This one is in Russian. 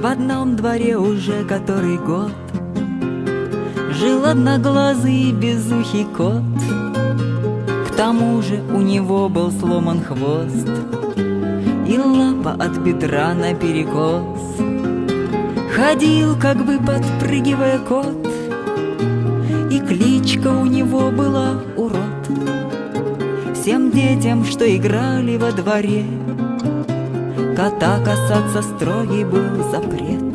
В одном дворе уже который год жил одноглазый безухий кот. К тому же у него был сломан хвост и лапа от бедра наперекос. Ходил, как бы подпрыгивая кот, и кличка у него была Урод. Всем детям, что играли во дворе, кота касаться строгий был запрет.